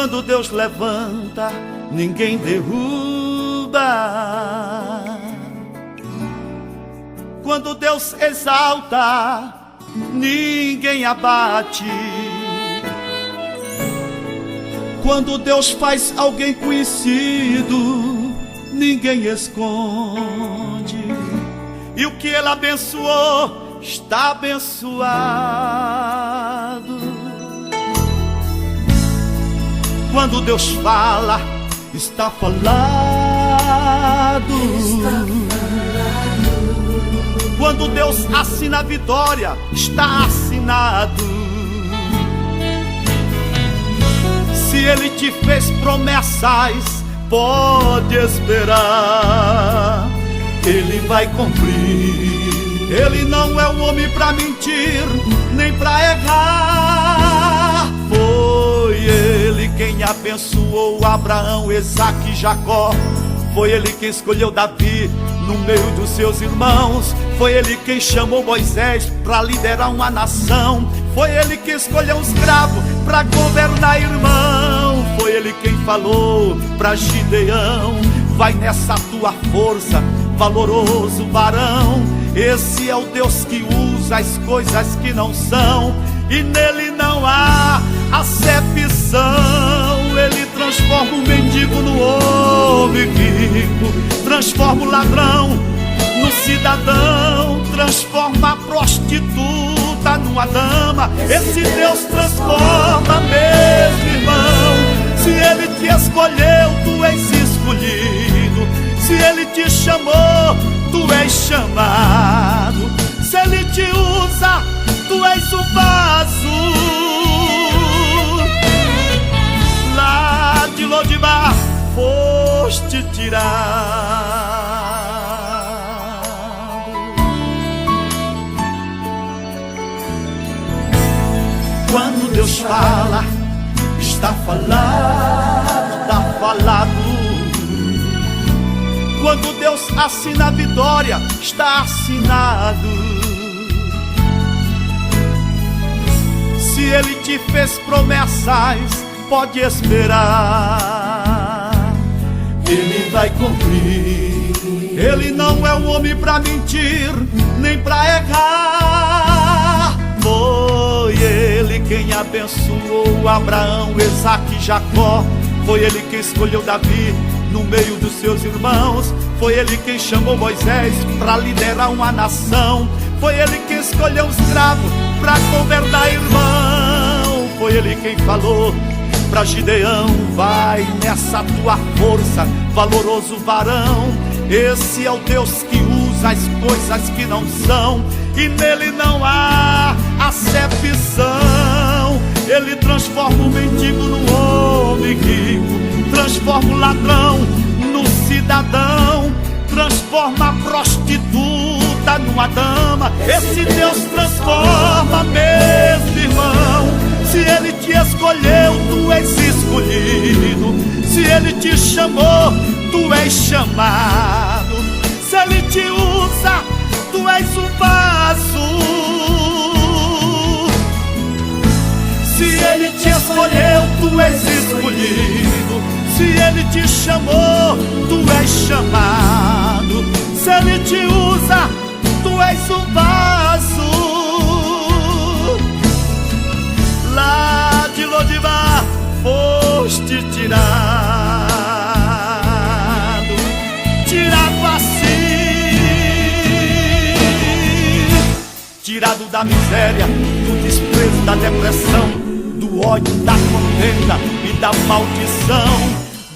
Quando Deus levanta, ninguém derruba. Quando Deus exalta, ninguém abate. Quando Deus faz alguém conhecido, ninguém esconde. E o que Ele abençoou, está abençoado. Quando Deus fala, está falado. Quando Deus assina a vitória, está assinado. Se Ele te fez promessas, pode esperar, Ele vai cumprir. Ele não é um homem para mentir, nem para errar. Foi Ele quem abençoou Abraão, Isaque e Jacó. Foi Ele quem escolheu Davi no meio dos seus irmãos. Foi Ele quem chamou Moisés para liderar uma nação. Foi Ele quem escolheu um escravo para governar, irmão. Foi Ele quem falou para Gideão: vai nessa tua força, valoroso varão. Esse é o Deus que usa as coisas que não são, e nele não há acepção. Ele transforma o mendigo no homem rico, transforma o ladrão no cidadão, transforma a prostituta numa dama. Esse Deus transforma mesmo, irmão. Se Ele te escolheu, tu és escolhido. Se Ele te chamou, tu és chamado. Se Ele te usa, tu és um vaso. Lá de Lodibar foste tirado. Quando Deus fala, está falado, está falado. Quando Deus assina a vitória, está assinado. Se Ele te fez promessas, pode esperar, Ele vai cumprir. Ele não é um homem para mentir, nem para errar. Foi Ele quem abençoou Abraão, Isaque e Jacó. Foi Ele quem escolheu Davi no meio dos seus irmãos. Foi Ele quem chamou Moisés para liderar uma nação. Foi Ele quem escolheu um escravo para governar, irmão. Foi Ele quem falou para Gideão: vai nessa tua força, valoroso varão. Esse é o Deus que usa as coisas que não são, e nele não há acepção. Ele transforma o mendigo no homem rico, transforma o ladrão no cidadão, transforma a prostituta numa dama. Esse Deus transforma mesmo, irmão. Se Ele te escolheu, tu és escolhido. Se Ele te chamou, tu és chamado. Se Ele te usa, tu és um vaso. Se Ele te escolheu, tu és escolhido. Se Ele te chamou, tu és chamado. Se Ele te usa, tu és um vaso. Lá de Lodibar foste tirado, tirado assim, tirado da miséria, do desprezo, da depressão, do ódio, da contenda e da maldição,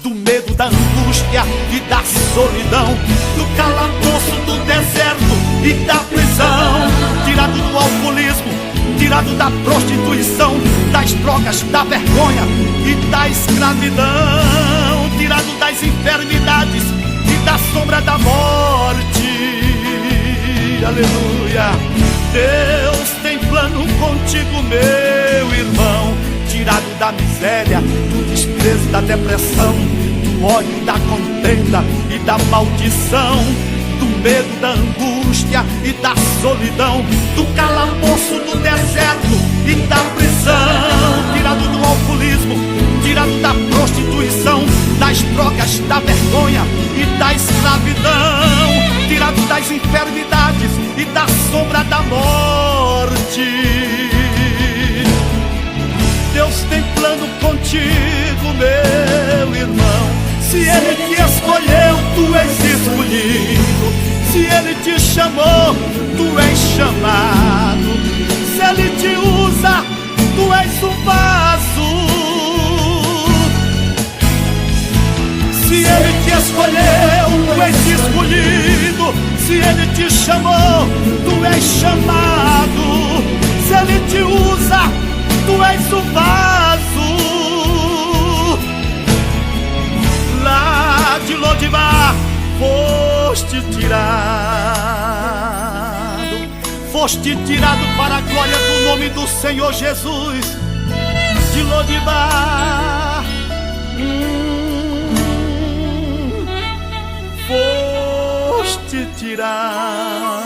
do medo, da angústia e da solidão, do calabouço, do deserto e da prisão, tirado do alcoolismo, tirado da prostituição, das drogas, da vergonha e da escravidão, tirado das enfermidades e da sombra da morte. Aleluia! Deus tem plano contigo, meu irmão. Tirado da miséria, do desprezo, da depressão, do ódio, da contenda e da maldição, do medo, da angústia e da solidão, do calabouço, do deserto e da prisão, tirado do alcoolismo, tirado da prostituição, das drogas, da vergonha e da escravidão, tirado das enfermidades e da sombra da morte. Deus tem plano contigo, meu irmão. Se Ele te escolheu, tu és escolhido. Se Ele te chamou, tu és chamado. Se Ele te usa, tu és um vaso. Se Ele te escolheu, tu és escolhido. Se Ele te chamou, tu és chamado. Se Ele te usa, tu és um vaso. Lá de Lodibar foste tirado para a glória do nome do Senhor Jesus. De Lodibar foste tirado.